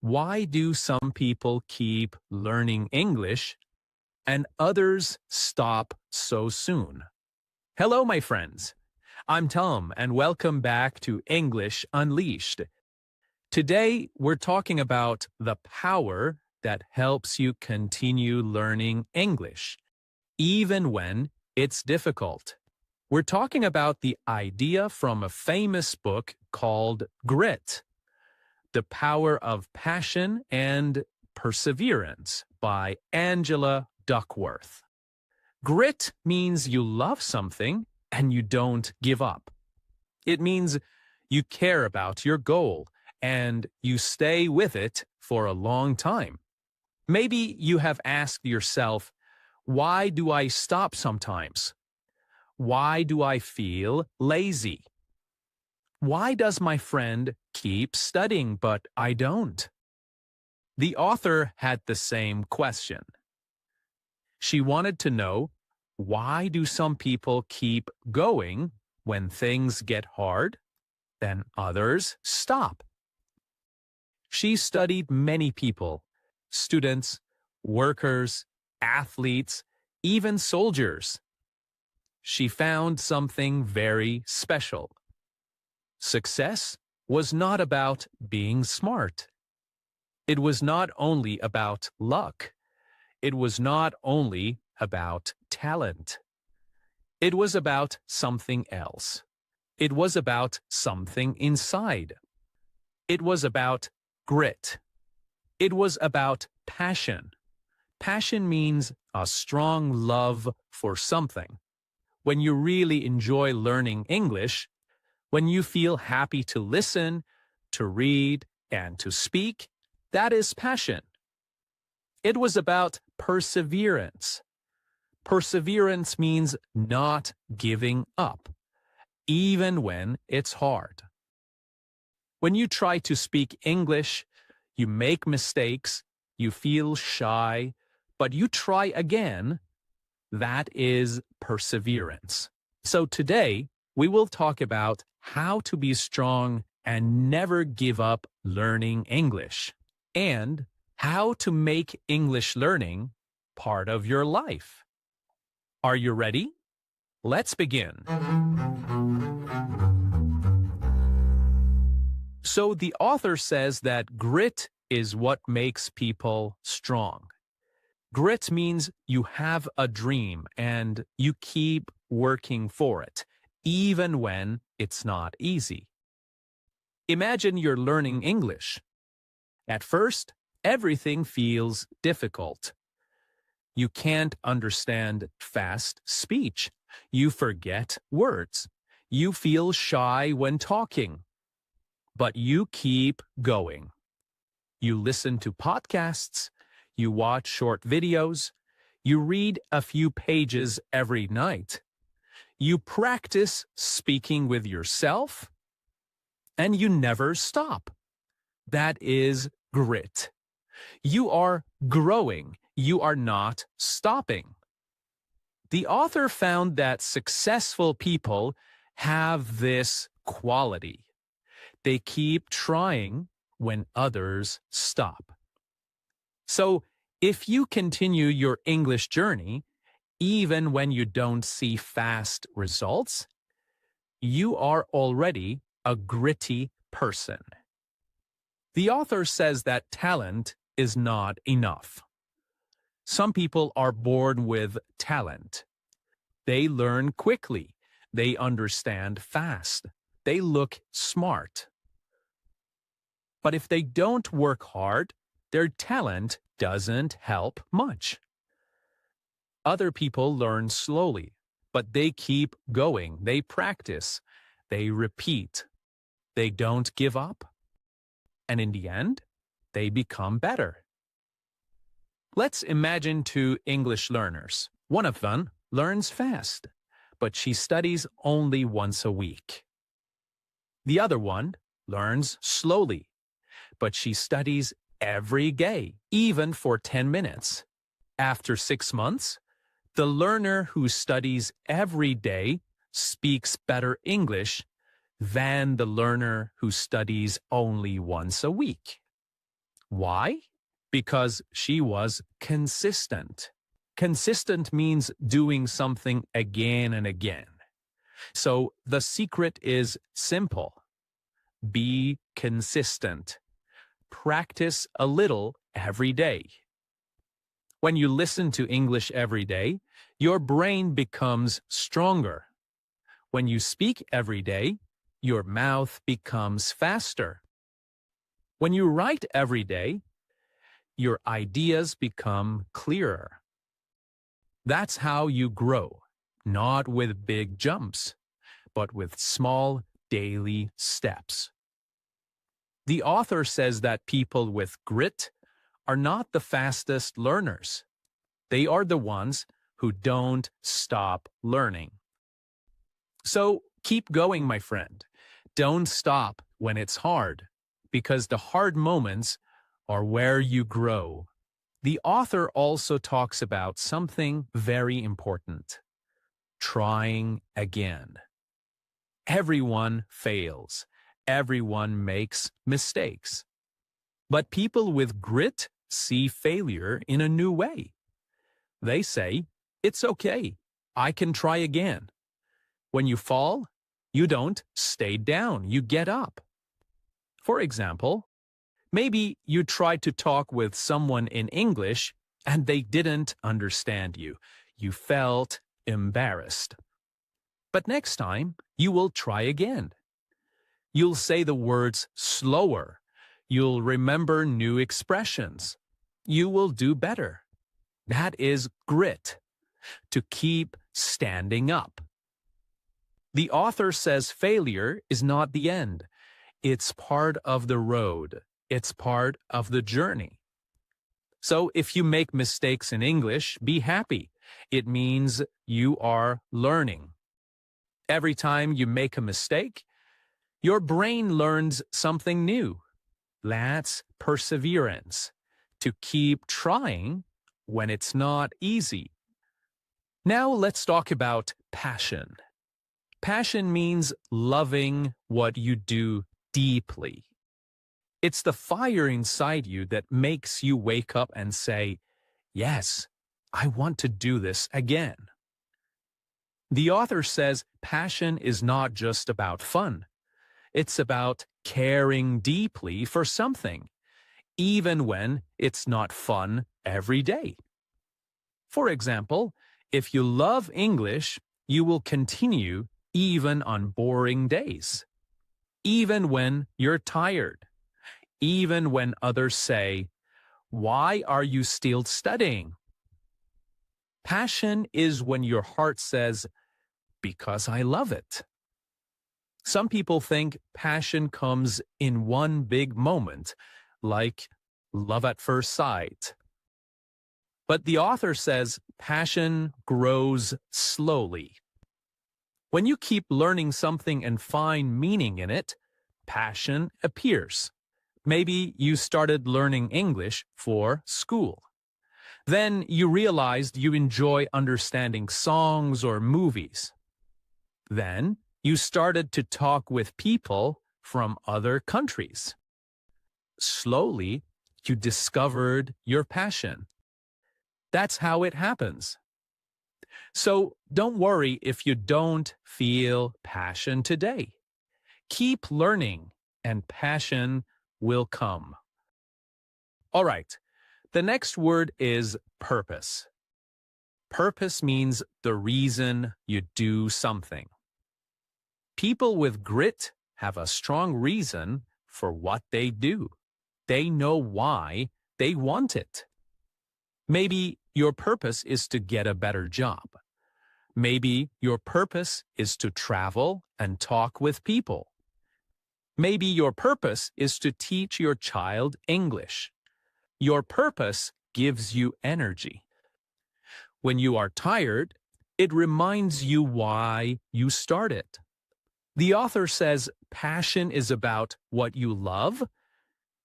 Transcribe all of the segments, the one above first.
Why do some people keep learning English and others stop so soon? Hello, my friends. I'm Tom, and welcome back to English Unleashed. Today, we're talking about the power that helps you continue learning English, even when it's difficult. We're talking about the idea from a famous book called Grit, The Power of Passion and Perseverance by Angela Duckworth. Grit means you love something and you don't give up. It means you care about your goal and you stay with it for a long time. Maybe you have asked yourself, why do I stop sometimes? Why do I feel lazy? Why does my friend keep studying but I don't? The author had the same question. She wanted to know, why do some people keep going when things get hard, then others stop? She studied many people, students, workers, athletes, even soldiers. She found something very special. Success was not about being smart. It was not only about luck. It was not only about talent. It was about something else. It was about something inside. It was about grit. It was about passion. Passion means a strong love for something. When you really enjoy learning English, when you feel happy to listen, to read, and to speak, that is passion. It was about perseverance. Perseverance means not giving up, even when it's hard. When you try to speak English, you make mistakes, you feel shy, but you try again. That is perseverance. So today, we will talk about how to be strong and never give up learning English, and how to make English learning part of your life. Are you ready? Let's begin. So the author says that grit is what makes people strong. Grit means you have a dream and you keep working for it, even when it's not easy. Imagine you're learning English. At first, everything feels difficult. You can't understand fast speech. You forget words. You feel shy when talking. But you keep going. You listen to podcasts. You watch short videos. You read a few pages every night. You practice speaking with yourself. And you never stop. That is grit. You are growing. You are not stopping. The author found that successful people have this quality. They keep trying when others stop. So, if you continue your English journey, even when you don't see fast results, you are already a gritty person. The author says that talent is not enough. Some people are born with talent. They learn quickly. They understand fast. They look smart. But if they don't work hard, their talent doesn't help much. Other people learn slowly, but they keep going. They practice. They repeat. They don't give up. And in the end, they become better. Let's imagine two English learners. One of them learns fast, but she studies only once a week. The other one learns slowly, but she studies every day, even for 10 minutes. After 6 months, the learner who studies every day speaks better English than the learner who studies only once a week. Why? Because she was consistent. Consistent means doing something again and again. So the secret is simple. Be consistent. Practice a little every day. When you listen to English every day, your brain becomes stronger. When you speak every day, your mouth becomes faster. When you write every day, your ideas become clearer. That's how you grow, not with big jumps, but with small daily steps. The author says that people with grit are not the fastest learners. They are the ones who don't stop learning. So keep going, my friend. Don't stop when it's hard, because the hard moments are where you grow. The author also talks about something very important: trying again. Everyone fails. Everyone makes mistakes. But people with grit see failure in a new way. They say, "It's okay. I can try again." When you fall, you don't stay down. You get up. For example, maybe you tried to talk with someone in English and they didn't understand you. You felt embarrassed. But next time, you will try again. You'll say the words slower. You'll remember new expressions. You will do better. That is grit, to keep standing up. The author says failure is not the end. It's part of the road. It's part of the journey. So if you make mistakes in English, be happy. It means you are learning. Every time you make a mistake, your brain learns something new. That's perseverance, to keep trying when it's not easy. Now let's talk about passion. Passion means loving what you do deeply. It's the fire inside you that makes you wake up and say, "Yes, I want to do this again." The author says passion is not just about fun. It's about caring deeply for something, even when it's not fun every day. For example, if you love English, you will continue even on boring days, even when you're tired, even when others say, "Why are you still studying?" Passion is when your heart says, "Because I love it." Some people think passion comes in one big moment, like love at first sight. But the author says passion grows slowly. When you keep learning something and find meaning in it, passion appears. Maybe you started learning English for school. Then you realized you enjoy understanding songs or movies. Then you started to talk with people from other countries. Slowly, you discovered your passion. That's how it happens. So don't worry if you don't feel passion today. Keep learning and passion will come. All right, the next word is purpose. Purpose means the reason you do something. People with grit have a strong reason for what they do. They know why they want it. Maybe your purpose is to get a better job. Maybe your purpose is to travel and talk with people. Maybe your purpose is to teach your child English. Your purpose gives you energy. When you are tired, it reminds you why you started. The author says passion is about what you love,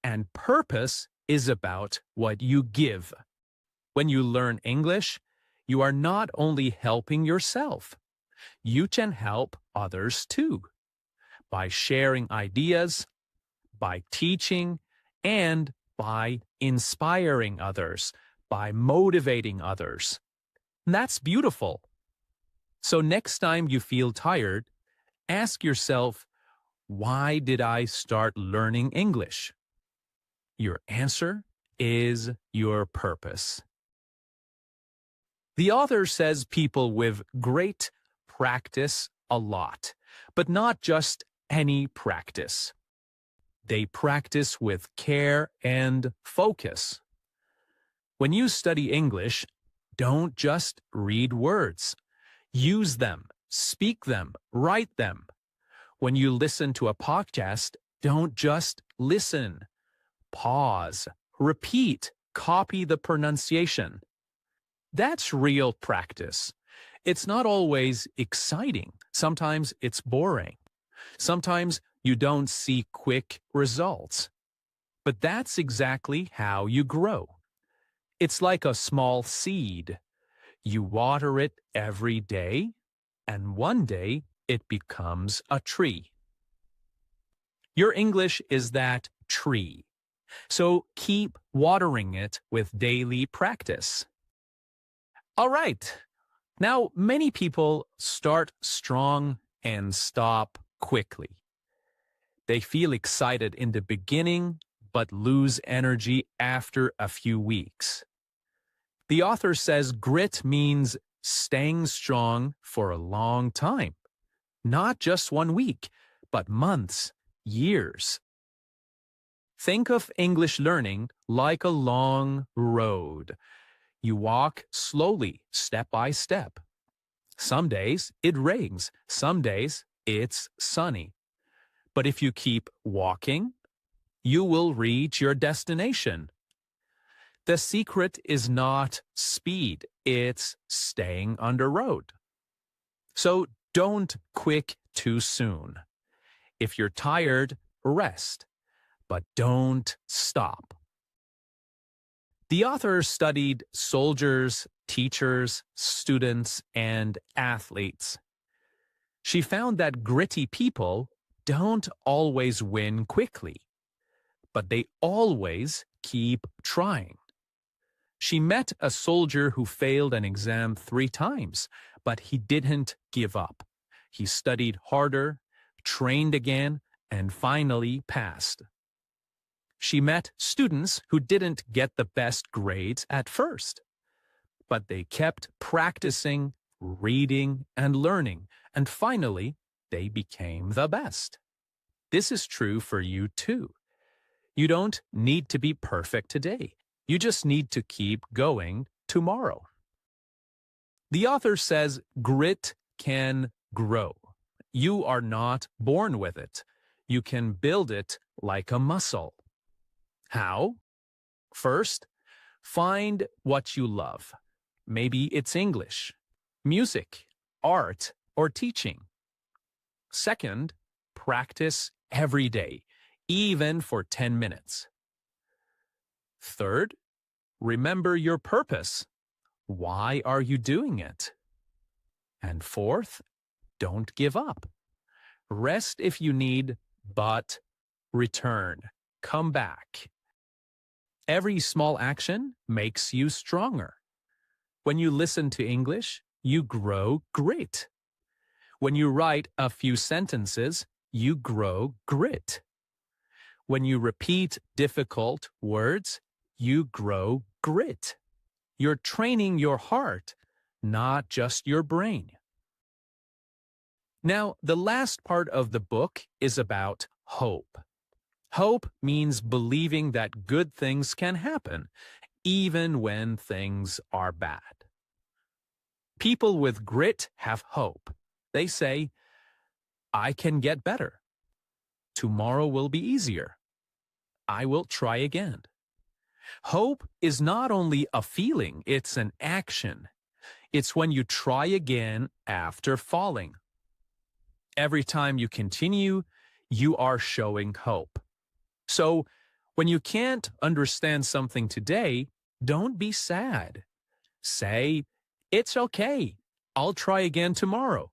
and purpose is about what you give. When you learn English, you are not only helping yourself, you can help others too, by sharing ideas, by teaching, and by inspiring others, by motivating others. And that's beautiful. So next time you feel tired, ask yourself, why did I start learning English? Your answer is your purpose. The author says people with great practice a lot, but not just any practice. They practice with care and focus. When you study English, don't just read words. Use them, speak them, write them. When you listen to a podcast, don't just listen. Pause, repeat, copy the pronunciation. That's real practice. It's not always exciting. Sometimes it's boring. Sometimes you don't see quick results. But that's exactly how you grow. It's like a small seed. You water it every day, and one day it becomes a tree. Your English is that tree. So keep watering it with daily practice. All right. Now, many people start strong and stop quickly. They feel excited in the beginning, but lose energy after a few weeks. The author says grit means staying strong for a long time. Not just 1 week, but months, years. Think of English learning like a long road. You walk slowly, step by step. Some days it rains, some days it's sunny. But if you keep walking, you will reach your destination. The secret is not speed, it's staying on the road. So don't quit too soon. If you're tired, rest, but don't stop. The author studied soldiers, teachers, students, and athletes. She found that gritty people don't always win quickly, but they always keep trying. She met a soldier who failed an exam 3 times, but he didn't give up. He studied harder, trained again, and finally passed. She met students who didn't get the best grades at first, but they kept practicing, reading, and learning, and finally, they became the best. This is true for you too. You don't need to be perfect today. You just need to keep going tomorrow. The author says grit can grow. You are not born with it. You can build it like a muscle. How? First, find what you love. Maybe it's English, music, art, or teaching. Second, practice every day, even for 10 minutes. Third, remember your purpose. Why are you doing it? And fourth, don't give up. Rest if you need, but return. Come back. Every small action makes you stronger. When you listen to English, you grow grit. When you write a few sentences, you grow grit. When you repeat difficult words, you grow grit. You're training your heart, not just your brain. Now, the last part of the book is about hope. Hope means believing that good things can happen, even when things are bad. People with grit have hope. They say, I can get better. Tomorrow will be easier. I will try again. Hope is not only a feeling, it's an action. It's when you try again after falling. Every time you continue, you are showing hope. So, when you can't understand something today, don't be sad. Say, it's okay. I'll try again tomorrow.